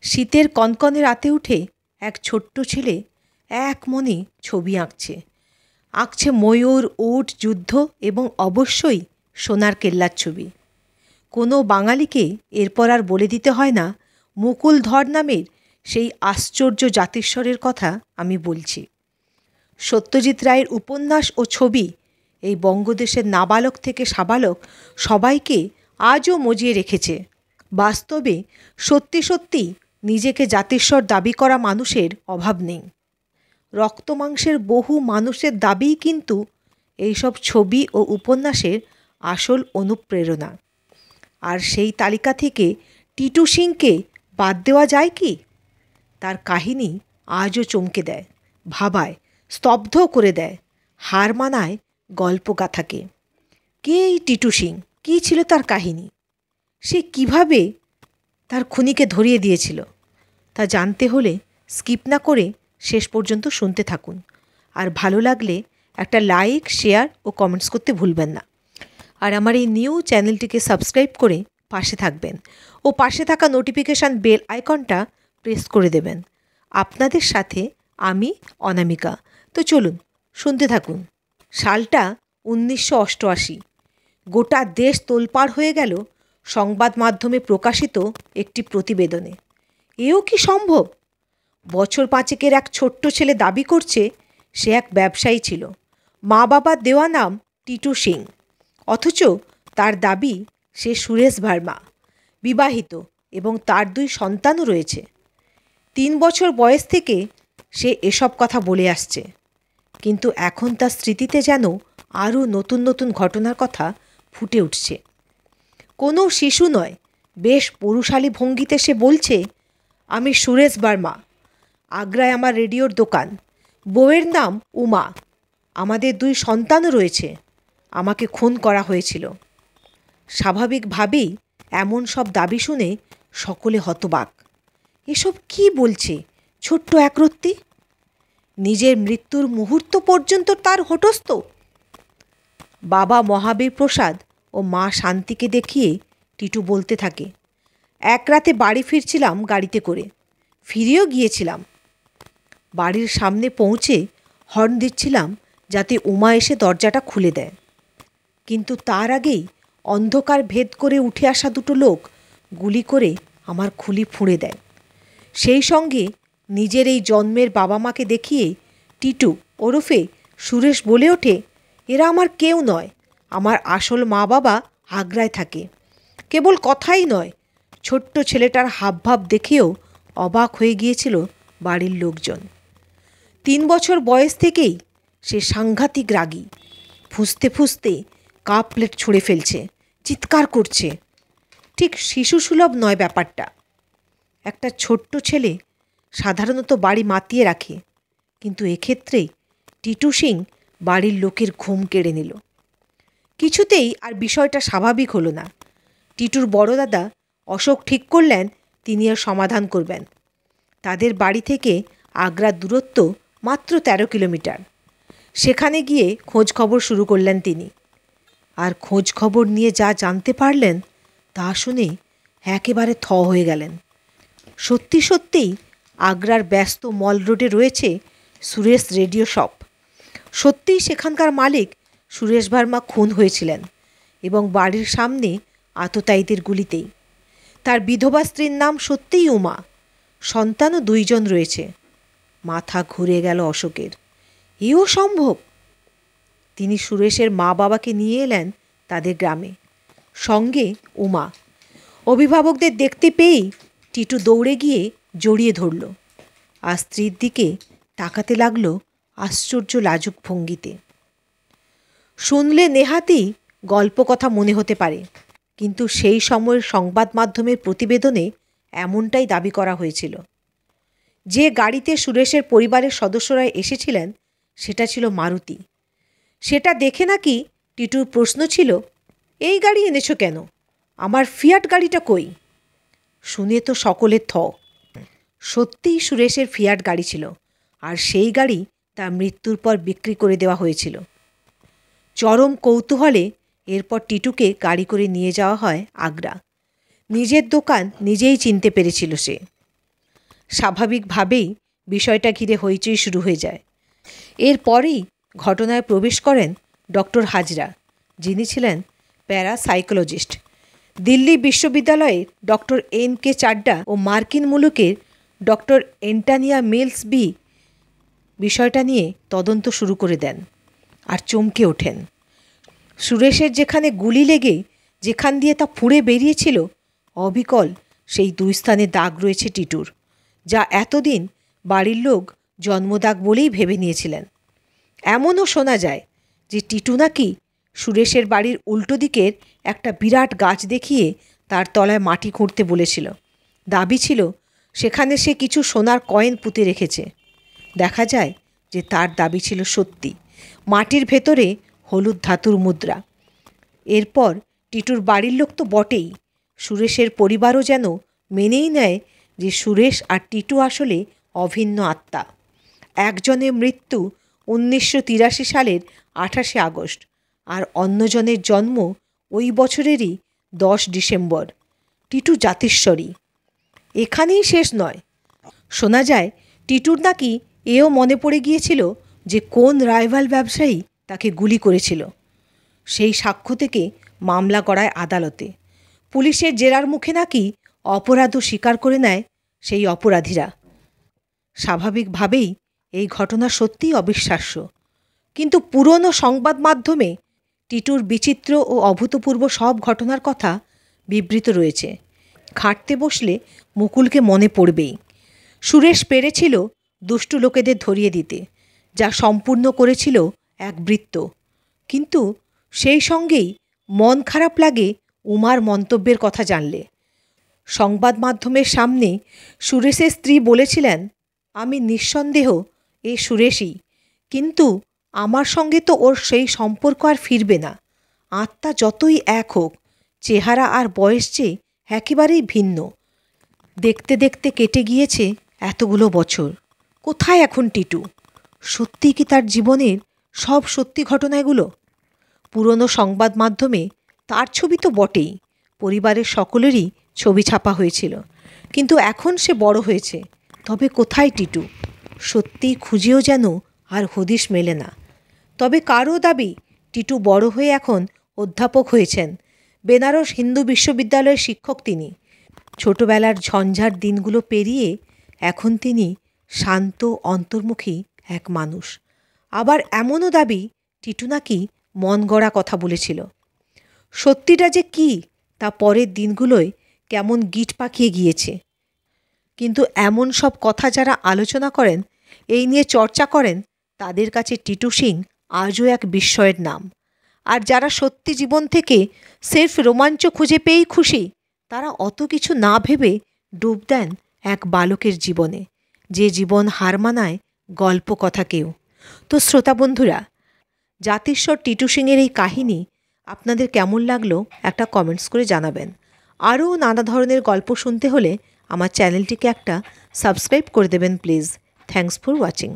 শীতের কনকনে রাতে উঠে এক ছোট্ট ছেলে এক মনে ছবি আঁকছে ময়ূর, উট, যুদ্ধ এবং অবশ্যই সোনার কেল্লার ছবি। কোনো বাঙালিকে এরপর আর বলে দিতে হয় না মুকুলধর নামের সেই আশ্চর্য জাতিস্বরের কথা আমি বলছি। সত্যজিৎ রায়ের উপন্যাস ও ছবি এই বঙ্গদেশের নাবালক থেকে সাবালক সবাইকে আজও মজিয়ে রেখেছে। বাস্তবে সত্যি সত্যি নিজেকে জাতিস্বর দাবি করা মানুষের অভাব নেই। রক্তমাংসের বহু মানুষের দাবিই কিন্তু এইসব ছবি ও উপন্যাসের আসল অনুপ্রেরণা। আর সেই তালিকা থেকে টিটু সিংকে বাদ দেওয়া যায় কি? তার কাহিনী আজও চমকে দেয়, ভাবায়, স্তব্ধ করে দেয়, হার মানায় গল্পগাথাকে। কে এই টিটু সিং? কী ছিল তার কাহিনী? সে কিভাবে তার খুনিকে ধরিয়ে দিয়েছিল? তা জানতে হলে স্কিপ না করে শেষ পর্যন্ত শুনতে থাকুন। আর ভালো লাগলে একটা লাইক, শেয়ার ও কমেন্টস করতে ভুলবেন না। আর আমার এই নিউ চ্যানেলটিকে সাবস্ক্রাইব করে পাশে থাকবেন ও পাশে থাকা নোটিফিকেশান বেল আইকনটা প্রেস করে দেবেন। আপনাদের সাথে আমি অনামিকা। তো চলুন শুনতে থাকুন। সালটা 1988। গোটা দেশ তোলপাড় হয়ে গেল সংবাদ মাধ্যমে প্রকাশিত একটি প্রতিবেদনে। এও কি সম্ভব? বছর পাঁচেকের এক ছোট্ট ছেলে দাবি করছে সে এক ব্যবসায়ী ছিল, মা বাবার দেওয়া নাম টিটু সিং। অথচ তার দাবি সে সুরেশ ভার্মা, বিবাহিত এবং তার 2 সন্তানও রয়েছে। 3 বছর বয়স থেকে সে এসব কথা বলে আসছে, কিন্তু এখন তার স্মৃতিতে যেন আরও নতুন নতুন ঘটনার কথা ফুটে উঠছে। কোনো শিশু নয়, বেশ পৌরুষালী ভঙ্গিতে সে বলছে, আমি সুরেশ ভার্মা, আগ্রায় আমার রেডিওর দোকান, বউয়ের নাম উমা, আমাদের 2 সন্তানও রয়েছে, আমাকে খুন করা হয়েছিল। স্বাভাবিকভাবেই এমন সব দাবি শুনে সকলে হতবাক। এসব কি বলছে ছোট্ট একরত্তি? নিজের মৃত্যুর মুহূর্ত পর্যন্ত তার হটস্থ। বাবা মহাবীর প্রসাদ ও মা শান্তিকে দেখিয়ে টিটু বলতে থাকে, এক রাতে বাড়ি ফিরছিলাম গাড়িতে করে, ফিরেও গিয়েছিলাম। বাড়ির সামনে পৌঁছে হর্ন দিচ্ছিলাম যাতে উমা এসে দরজাটা খুলে দেয়, কিন্তু তার আগেই অন্ধকার ভেদ করে উঠে আসা 2 লোক গুলি করে আমার খুলি ফুঁড়ে দেয়। সেই সঙ্গে নিজের এই জন্মের বাবা মাকে দেখিয়ে টিটু ওরফে সুরেশ বলে ওঠে, এরা আমার কেউ নয়, আমার আসল মা বাবা আগ্রায় থাকে। কেবল কথাই নয়, ছোট্ট ছেলেটার হাবভাব দেখেও অবাক হয়ে গিয়েছিল বাড়ির লোকজন। 3 বছর বয়স থেকেই সে সাংঘাতিক রাগী, ফুঁসতে ফুঁসতে কাপ প্লেট ছুঁড়ে ফেলছে, চিৎকার করছে। ঠিক শিশুসুলভ নয় ব্যাপারটা। একটা ছোট্ট ছেলে সাধারণত বাড়ি মাতিয়ে রাখে, কিন্তু এক্ষেত্রে টিটু সিং বাড়ির লোকের ঘুম কেড়ে নিল। কিছুতেই আর বিষয়টা স্বাভাবিক হলো না। টিটুর বড় দাদা অশোক ঠিক করলেন তিনি আর সমাধান করবেন। তাদের বাড়ি থেকে আগ্রার দূরত্ব মাত্র 13 কিলোমিটার। সেখানে গিয়ে খোঁজ খবর শুরু করলেন তিনি। আর খোঁজ খবর নিয়ে যা জানতে পারলেন তা শুনে একেবারে থ হয়ে গেলেন। সত্যি সত্যিই আগ্রার ব্যস্ত মল রোডে রয়েছে সুরেশ রেডিও শপ। সত্যিই সেখানকার মালিক সুরেশ ভার্মা খুন হয়েছিলেন এবং বাড়ির সামনে আততায়ীদের গুলিতেই। তার বিধবা স্ত্রীর নাম সত্যিই উমা, সন্তানও 2 জন রয়েছে। মাথা ঘুরে গেল অশোকের। এও সম্ভব? তিনি সুরেশের মা বাবাকে নিয়ে এলেন তাদের গ্রামে, সঙ্গে উমা। অভিভাবকদের দেখতে পেয়েই টিটু দৌড়ে গিয়ে জড়িয়ে ধরল আর স্ত্রীর দিকে তাকাতে লাগলো আশ্চর্য লাজুক ভঙ্গিতে। শুনলে নেহাতি গল্প কথা মনে হতে পারে, কিন্তু সেই সময়ের সংবাদ মাধ্যমের প্রতিবেদনে এমনটাই দাবি করা হয়েছিল। যে গাড়িতে সুরেশের পরিবারের সদস্যরা এসেছিলেন সেটা ছিল মারুতি। সেটা দেখে নাকি টিটুর প্রশ্ন ছিল, এই গাড়ি এনেছো কেন? আমার ফিয়াট গাড়িটা কই? শুনে তো সকলের থ। সত্যিই সুরেশের ফিয়াট গাড়ি ছিল, আর সেই গাড়ি তার মৃত্যুর পর বিক্রি করে দেওয়া হয়েছিল। চরম কৌতূহলে এরপর টিটুকে গাড়ি করে নিয়ে যাওয়া হয় আগ্রা। নিজের দোকান নিজেই চিনতে পেরেছিল সে। স্বাভাবিকভাবেই বিষয়টা ঘিরে হইচই শুরু হয়ে যায়। এরপরেই ঘটনায় প্রবেশ করেন ডক্টর হাজরা, যিনি ছিলেন প্যারাসাইকোলজিস্ট। দিল্লি বিশ্ববিদ্যালয়ের ডক্টর N.K. চাড্ডা ও মার্কিন মুলুকের ডক্টর এন্টানিয়া মিলস বি বিষয়টা নিয়ে তদন্ত শুরু করে দেন আর চমকে ওঠেন। সুরেশের যেখানে গুলি লেগে যেখান দিয়ে তা ফুঁড়ে বেরিয়েছিল, অবিকল সেই 2 স্থানে দাগ রয়েছে টিটুর, যা এতদিন বাড়ির লোক জন্মদাগ বলেই ভেবে নিয়েছিলেন। এমনও শোনা যায় যে টিটু নাকি সুরেশের বাড়ির উল্টো দিকের একটা বিরাট গাছ দেখিয়ে তার তলায় মাটি খুঁড়তে বলেছিল। দাবি ছিল সেখানে সে কিছু সোনার কয়েন পুঁতে রেখেছে। দেখা যায় যে তার দাবি ছিল সত্যি, মাটির ভেতরে হলুদ ধাতুর মুদ্রা। এরপর টিটুর বাড়ির লোক তো বটেই, সুরেশের পরিবারও যেন মেনেই নেয় যে সুরেশ আর টিটু আসলে অভিন্ন আত্মা। একজনের মৃত্যু 1983 সালের 28শে আগস্ট, আর অন্যজনের জন্ম ওই বছরেরই 10 ডিসেম্বর। টিটু জাতিস্বরী। এখানেই শেষ নয়, শোনা যায় টিটুর নাকি এও মনে পড়ে গিয়েছিল যে কোন রাইভাল ব্যবসায়ী তাকে গুলি করেছিল। সেই সাক্ষ্য থেকে মামলা করায় আদালতে। পুলিশের জেরার মুখে নাকি অপরাধও স্বীকার করে নেয় সেই অপরাধীরা। স্বাভাবিকভাবেই এই ঘটনা সত্যিই অবিশ্বাস্য, কিন্তু পুরনো সংবাদ মাধ্যমে টিটুর বিচিত্র ও অভূতপূর্ব সব ঘটনার কথা বিবৃত রয়েছে। ঘাঁটতে বসলে মুকুলকে মনে পড়বেই। সুরেশ পেরেছিল দুষ্টু লোকেদের ধরিয়ে দিতে, যা সম্পূর্ণ করেছিল এক বৃত্ত। কিন্তু সেই সঙ্গেই মন খারাপ লাগে উমার মন্তব্যের কথা জানলে। সংবাদ মাধ্যমের সামনে সুরেশের স্ত্রী বলেছিলেন, আমি নিঃসন্দেহ এ সুরেশই, কিন্তু আমার সঙ্গে তো ওর সেই সম্পর্ক আর ফিরবে না। আত্মা যতই এক হোক, চেহারা আর বয়স যে একেবারেই ভিন্ন। দেখতে দেখতে কেটে গিয়েছে এতগুলো বছর। কোথায় এখন টিটু? সত্যি কি তার জীবনের সব সত্যি ঘটনাগুলো? পুরনো সংবাদ মাধ্যমে তার ছবি তো বটেই, পরিবারের সকলেরই ছবি ছাপা হয়েছিল, কিন্তু এখন সে বড় হয়েছে। তবে কোথায় টিটু? সত্যিই খুঁজেও যেন আর হদিশ মেলে না। তবে কারও দাবি টিটু বড় হয়ে এখন অধ্যাপক হয়েছেন। বেনারস হিন্দু বিশ্ববিদ্যালয়ের শিক্ষক তিনি। ছোটবেলার ঝঞ্ঝাট দিনগুলো পেরিয়ে এখন তিনি শান্ত অন্তর্মুখী এক মানুষ। আবার এমনও দাবি টিটু নাকি মন গড়া কথা বলেছিল। সত্যিটা যে কী তা পরের দিনগুলোয় কেমন গিট পাকিয়ে গিয়েছে। কিন্তু এমন সব কথা যারা আলোচনা করেন, এই নিয়ে চর্চা করেন, তাদের কাছে টিটু সিং আজও এক বিস্ময়ের নাম। আর যারা সত্যি জীবন থেকে সির্ফ রোমাঞ্চ খুঁজে পেয়েই খুশি, তারা অত কিছু না ভেবে ডুব দেন এক বালকের জীবনে, যে জীবন হার মানায় গল্প কথাকেও। তো শ্রোতা বন্ধুরা, জাতিস্বর টিটু সিংয়ের এই কাহিনী আপনাদের কেমন লাগলো একটা কমেন্টস করে জানাবেন। আরও নানা ধরনের গল্প শুনতে হলে আমার চ্যানেলটিকে একটা সাবস্ক্রাইব করে দেবেন প্লিজ। Thanks for watching.